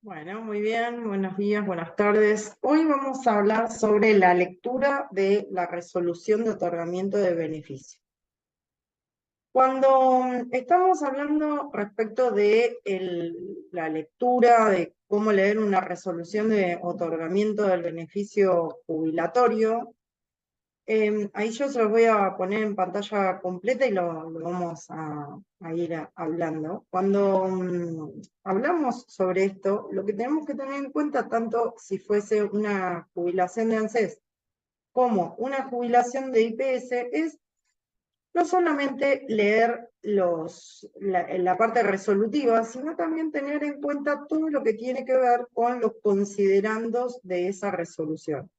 Bueno, muy bien, buenos días, buenas tardes. Hoy vamos a hablar sobre la lectura de la resolución de otorgamiento de beneficio. Cuando estamos hablando respecto de la lectura de cómo leer una resolución de otorgamiento del beneficio jubilatorio, ahí yo se los voy a poner en pantalla completa y lo vamos a ir hablando. Cuando hablamos sobre esto, lo que tenemos que tener en cuenta, tanto si fuese una jubilación de ANSES como una jubilación de IPS, es no solamente leer la parte resolutiva, sino también tener en cuenta todo lo que tiene que ver con los considerandos de esa resolución.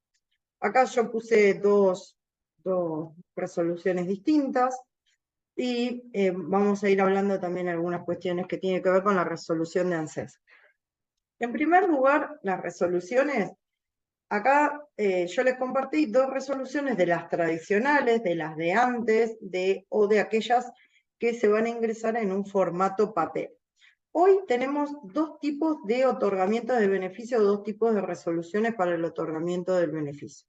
Acá yo puse dos resoluciones distintas y vamos a ir hablando también de algunas cuestiones que tienen que ver con la resolución de ANSES. En primer lugar, las resoluciones, acá yo les compartí dos resoluciones de las tradicionales, de las de antes, o de aquellas que se van a ingresar en un formato papel. Hoy tenemos dos tipos de otorgamiento de beneficio, dos tipos de resoluciones para el otorgamiento del beneficio.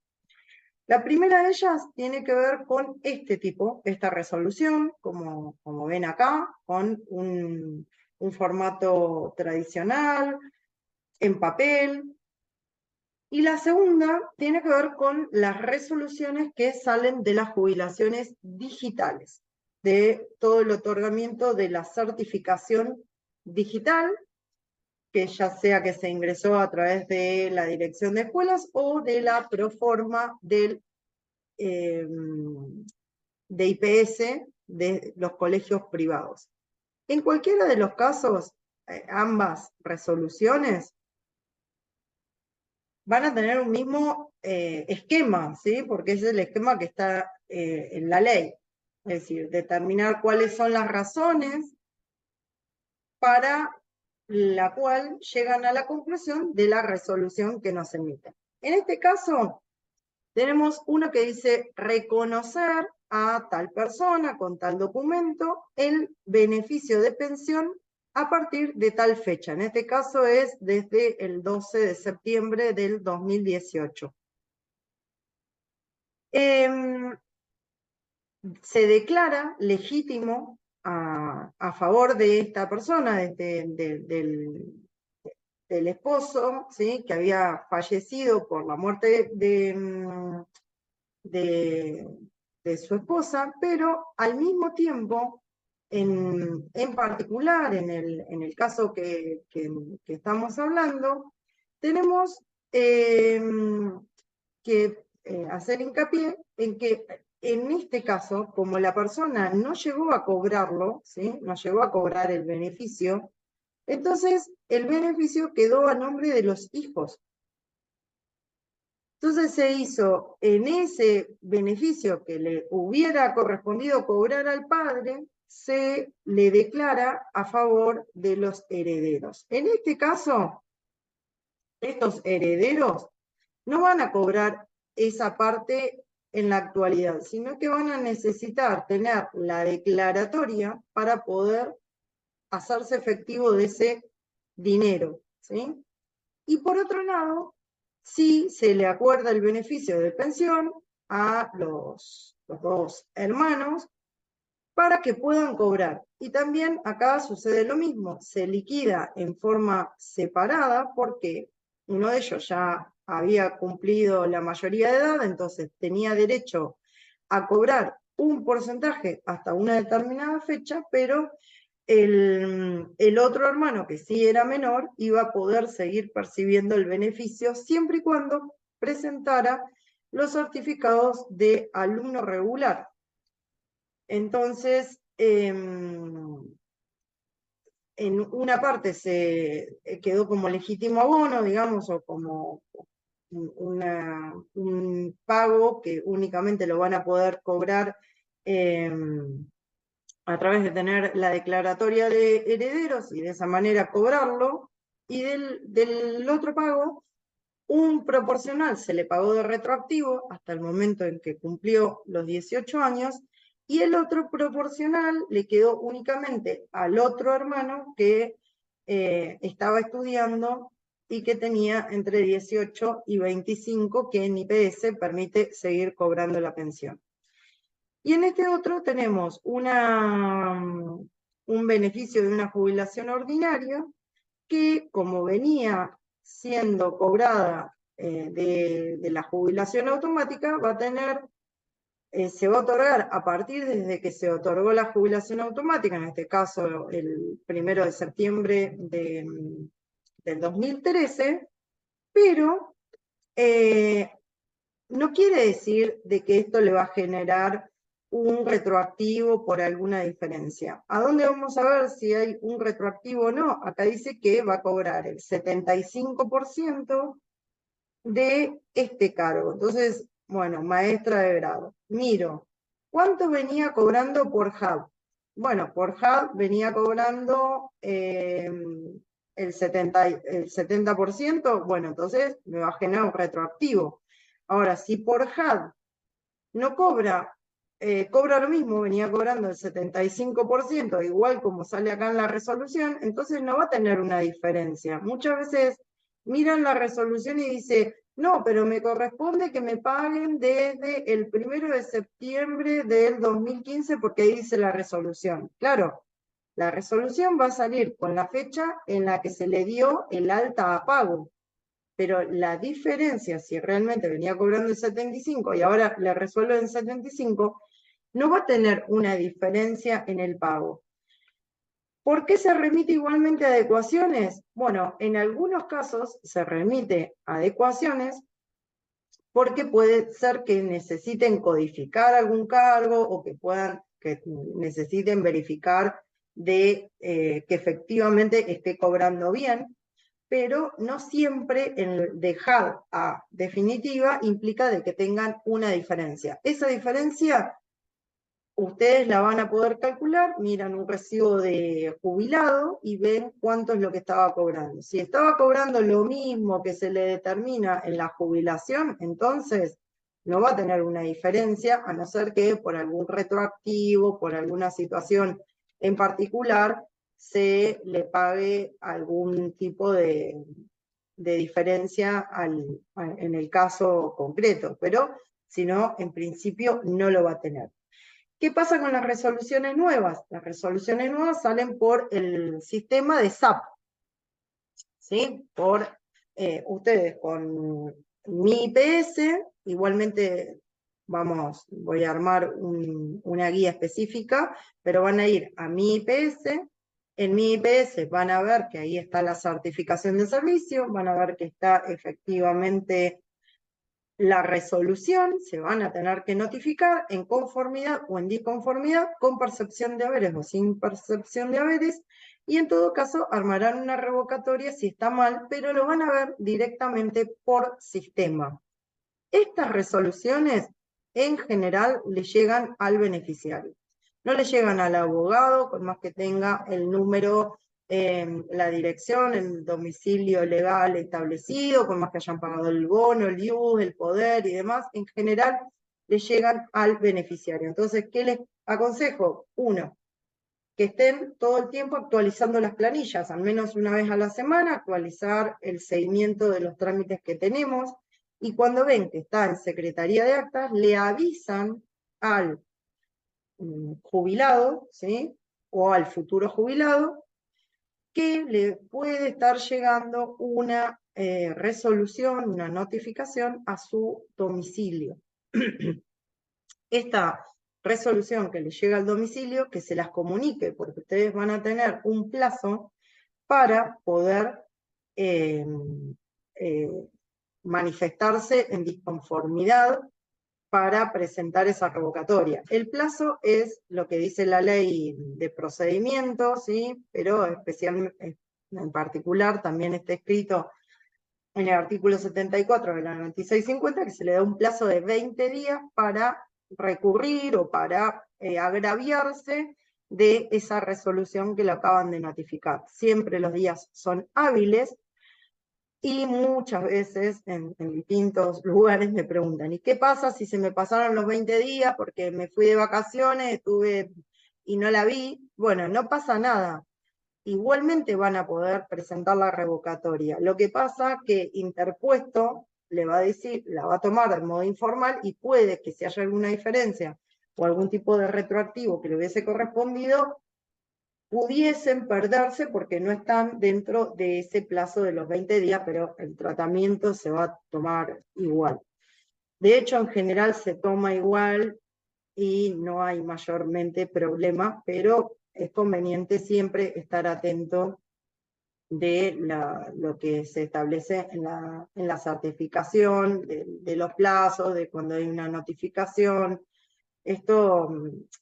La primera de ellas tiene que ver con este tipo, esta resolución, como ven acá, con un formato tradicional, en papel. Y la segunda tiene que ver con las resoluciones que salen de las jubilaciones digitales, de todo el otorgamiento de la certificación digital, que ya sea que se ingresó a través de la Dirección de Escuelas o de la proforma de IPS de los colegios privados. En cualquiera de los casos, ambas resoluciones van a tener un mismo esquema, ¿sí? Porque es el esquema que está en la ley. Es decir, determinar cuáles son las razones para la cual llegan a la conclusión de la resolución que nos emiten. En este caso, tenemos uno que dice reconocer a tal persona con tal documento el beneficio de pensión a partir de tal fecha. En este caso es desde el 12 de septiembre del 2018. Se declara legítimo a favor de esta persona, del esposo, ¿sí? Que había fallecido por la muerte de su esposa, pero al mismo tiempo, en particular, en el caso que estamos hablando, tenemos que hacer hincapié en que en este caso, como la persona no llegó a cobrarlo, ¿sí? No llegó a cobrar el beneficio, entonces el beneficio quedó a nombre de los hijos. Entonces se hizo en ese beneficio que le hubiera correspondido cobrar al padre, se le declara a favor de los herederos. En este caso, estos herederos no van a cobrar esa parte en la actualidad, sino que van a necesitar tener la declaratoria para poder hacerse efectivo de ese dinero, ¿sí? Y por otro lado, sí se le acuerda el beneficio de pensión a los dos hermanos para que puedan cobrar. Y también acá sucede lo mismo, se liquida en forma separada porque uno de ellos ya había cumplido la mayoría de edad, entonces tenía derecho a cobrar un porcentaje hasta una determinada fecha, pero el otro hermano, que sí era menor, iba a poder seguir percibiendo el beneficio siempre y cuando presentara los certificados de alumno regular. Entonces, en una parte se quedó como legítimo abono, digamos, o como un pago que únicamente lo van a poder cobrar a través de tener la declaratoria de herederos y de esa manera cobrarlo, y del otro pago, un proporcional se le pagó de retroactivo hasta el momento en que cumplió los 18 años, y el otro proporcional le quedó únicamente al otro hermano que estaba estudiando y que tenía entre 18 y 25, que en IPS permite seguir cobrando la pensión. Y en este otro tenemos un beneficio de una jubilación ordinaria que, como venía siendo cobrada de la jubilación automática, va a tener, se va a otorgar a partir desde que se otorgó la jubilación automática, en este caso el 1 de septiembre del 2013, pero no quiere decir de que esto le va a generar un retroactivo por alguna diferencia. ¿A dónde vamos a ver si hay un retroactivo o no? Acá dice que va a cobrar el 75% de este cargo. Entonces, bueno, maestra de grado. Miro, ¿cuánto venía cobrando por hub? Bueno, por hub venía cobrando el 70%, bueno, entonces me va a generar un retroactivo. Ahora, si por hub no cobra, cobra lo mismo, venía cobrando el 75%, igual como sale acá en la resolución, entonces no va a tener una diferencia. Muchas veces miran la resolución y dice, no, pero me corresponde que me paguen desde el 1 de septiembre del 2015 porque ahí dice la resolución. Claro, la resolución va a salir con la fecha en la que se le dio el alta a pago. Pero la diferencia, si realmente venía cobrando el 75 y ahora le resuelven el 75, no va a tener una diferencia en el pago. ¿Por qué se remite igualmente a adecuaciones? Bueno, en algunos casos se remite a adecuaciones porque puede ser que necesiten codificar algún cargo o que necesiten verificar que efectivamente esté cobrando bien, pero no siempre el dejar a definitiva implica de que tengan una diferencia. Esa diferencia ustedes la van a poder calcular, miran un recibo de jubilado y ven cuánto es lo que estaba cobrando. Si estaba cobrando lo mismo que se le determina en la jubilación, entonces no va a tener una diferencia, a no ser que por algún retroactivo, por alguna situación en particular, se le pague algún tipo de diferencia en el caso concreto, pero si no, en principio no lo va a tener. ¿Qué pasa con las resoluciones nuevas? Las resoluciones nuevas salen por el sistema de SAP, ¿sí? Por ustedes con mi IPS, igualmente voy a armar una guía específica, pero van a ir a mi IPS. En mi IPS van a ver que ahí está la certificación de servicio, van a ver que está efectivamente la resolución, se van a tener que notificar en conformidad o en disconformidad, con percepción de haberes o sin percepción de haberes, y en todo caso armarán una revocatoria si está mal, pero lo van a ver directamente por sistema. Estas resoluciones en general le llegan al beneficiario. No le llegan al abogado, por más que tenga el número, la dirección, el domicilio legal establecido, por más que hayan pagado el bono, el IUS, el poder y demás, en general le llegan al beneficiario. Entonces, ¿qué les aconsejo? Uno, que estén todo el tiempo actualizando las planillas, al menos una vez a la semana, actualizar el seguimiento de los trámites que tenemos, y cuando ven que está en Secretaría de Actas, le avisan al jubilado, ¿sí? O al futuro jubilado, que le puede estar llegando una resolución, una notificación a su domicilio. Esta resolución que le llega al domicilio, que se las comunique, porque ustedes van a tener un plazo para poder manifestarse en disconformidad para presentar esa revocatoria. El plazo es lo que dice la ley de procedimiento, ¿sí? Pero especialmente, en particular también está escrito en el artículo 74 de la 9650 que se le da un plazo de 20 días para recurrir o para agraviarse de esa resolución que le acaban de notificar. Siempre los días son hábiles y muchas veces en distintos lugares me preguntan, ¿y qué pasa si se me pasaron los 20 días porque me fui de vacaciones, estuve y no la vi? Bueno, no pasa nada. igualmente van a poder presentar la revocatoria. Lo que pasa que interpuesto le va a decir, la va a tomar de modo informal y puede que si haya alguna diferencia o algún tipo de retroactivo que le hubiese correspondido, pudiesen perderse porque no están dentro de ese plazo de los 20 días, pero el tratamiento se va a tomar igual. De hecho, en general se toma igual y no hay mayormente problema, pero es conveniente siempre estar atento de lo que se establece en la certificación, de los plazos, de cuando hay una notificación. Esto,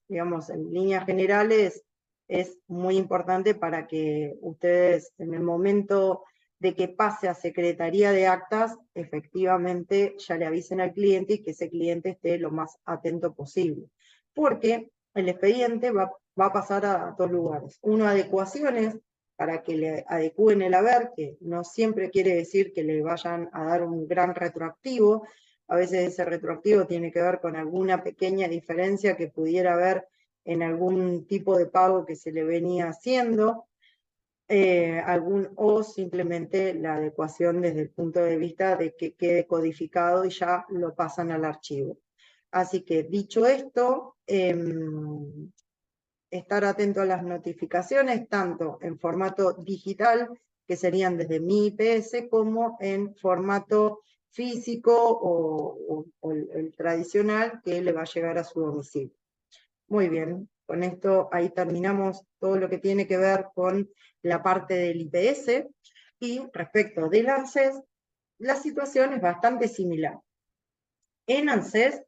digamos, en líneas generales, es muy importante para que ustedes, en el momento de que pase a Secretaría de Actas, efectivamente ya le avisen al cliente y que ese cliente esté lo más atento posible. Porque el expediente va a pasar a dos lugares. Uno, adecuaciones, para que le adecúen el haber, que no siempre quiere decir que le vayan a dar un gran retroactivo. A veces ese retroactivo tiene que ver con alguna pequeña diferencia que pudiera haber en algún tipo de pago que se le venía haciendo, o simplemente la adecuación desde el punto de vista de que quede codificado y ya lo pasan al archivo. Así que, dicho esto, estar atento a las notificaciones, tanto en formato digital, que serían desde mi IPS, como en formato físico o el tradicional que le va a llegar a su domicilio. Muy bien, con esto ahí terminamos todo lo que tiene que ver con la parte del IPS, y respecto del ANSES, la situación es bastante similar. En ANSES,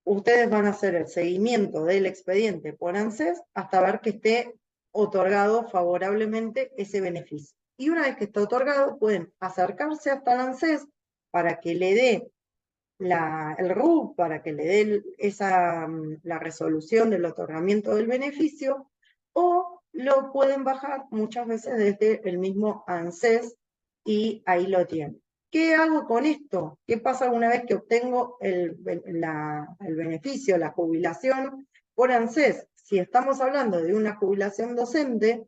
ustedes van a hacer el seguimiento del expediente por ANSES hasta ver que esté otorgado favorablemente ese beneficio. Y una vez que está otorgado, pueden acercarse hasta el ANSES para que le dé el RUC, para que le dé la resolución del otorgamiento del beneficio, o lo pueden bajar muchas veces desde el mismo ANSES y ahí lo tienen. ¿Qué hago con esto? ¿Qué pasa una vez que obtengo el beneficio, la jubilación por ANSES? Si estamos hablando de una jubilación docente,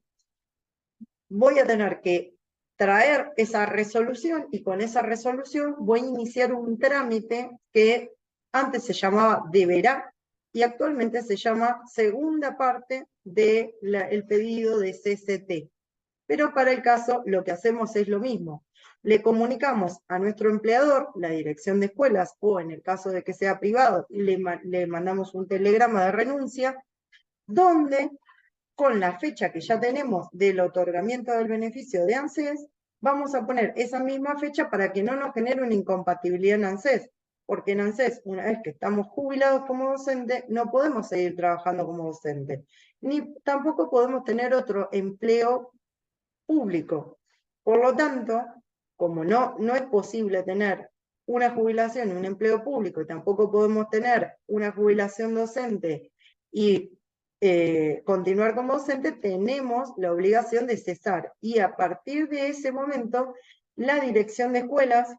voy a tener que traer esa resolución y con esa resolución voy a iniciar un trámite que antes se llamaba deberá y actualmente se llama segunda parte del pedido de CCT. Pero para el caso lo que hacemos es lo mismo. Le comunicamos a nuestro empleador, la dirección de escuelas, o en el caso de que sea privado, le mandamos un telegrama de renuncia, donde con la fecha que ya tenemos del otorgamiento del beneficio de ANSES, vamos a poner esa misma fecha para que no nos genere una incompatibilidad en ANSES, porque en ANSES, una vez que estamos jubilados como docente, no podemos seguir trabajando como docente, ni tampoco podemos tener otro empleo público. Por lo tanto, como no es posible tener una jubilación y un empleo público, y tampoco podemos tener una jubilación docente y continuar como docente, tenemos la obligación de cesar. Y a partir de ese momento, la dirección de escuelas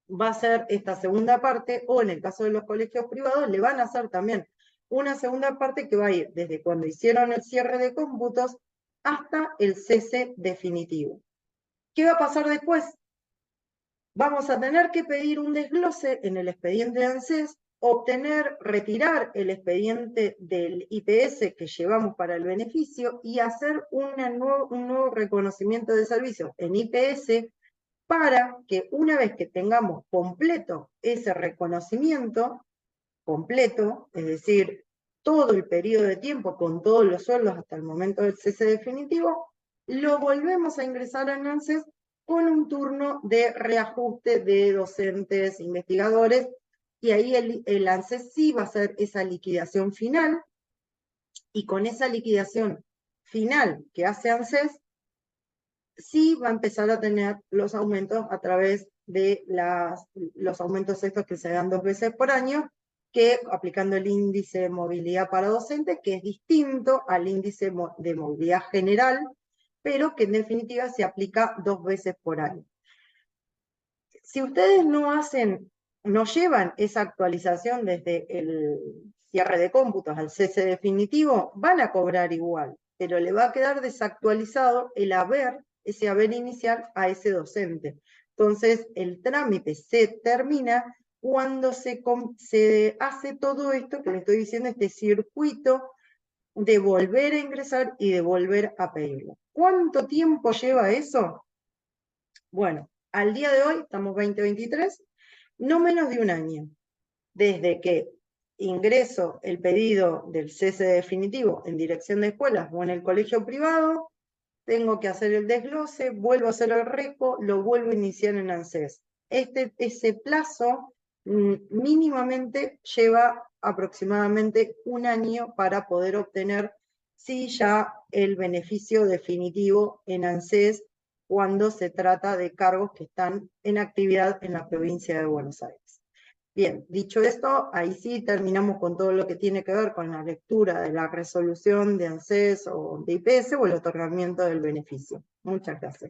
va a hacer esta segunda parte, o en el caso de los colegios privados, le van a hacer también una segunda parte que va a ir desde cuando hicieron el cierre de cómputos hasta el cese definitivo. ¿Qué va a pasar después? Vamos a tener que pedir un desglose en el expediente de ANSES, retirar el expediente del IPS que llevamos para el beneficio y hacer un nuevo reconocimiento de servicio en IPS para que una vez que tengamos completo ese reconocimiento, completo, es decir, todo el periodo de tiempo con todos los sueldos hasta el momento del cese definitivo, lo volvemos a ingresar en ANSES con un turno de reajuste de docentes, investigadores, y ahí el ANSES sí va a hacer esa liquidación final, y con esa liquidación final que hace ANSES, sí va a empezar a tener los aumentos a través de los aumentos estos que se dan 2 veces por año, que aplicando el índice de movilidad para docentes, que es distinto al índice de movilidad general, pero que en definitiva se aplica 2 veces por año. Si ustedes no llevan esa actualización desde el cierre de cómputos al cese definitivo, van a cobrar igual. pero le va a quedar desactualizado el haber, ese haber inicial a ese docente. Entonces, el trámite se termina cuando se hace todo esto que le estoy diciendo, este circuito de volver a ingresar y de volver a pedirlo. ¿Cuánto tiempo lleva eso? Bueno, al día de hoy, estamos 2023, no menos de un año, desde que ingreso el pedido del cese definitivo en dirección de escuelas o en el colegio privado, tengo que hacer el desglose, vuelvo a hacer el repo, lo vuelvo a iniciar en ANSES. Ese plazo mínimamente lleva aproximadamente un año para poder obtener, sí, ya el beneficio definitivo en ANSES cuando se trata de cargos que están en actividad en la provincia de Buenos Aires. Bien, dicho esto, ahí sí terminamos con todo lo que tiene que ver con la lectura de la resolución de ANSES o de IPS o el otorgamiento del beneficio. Muchas gracias.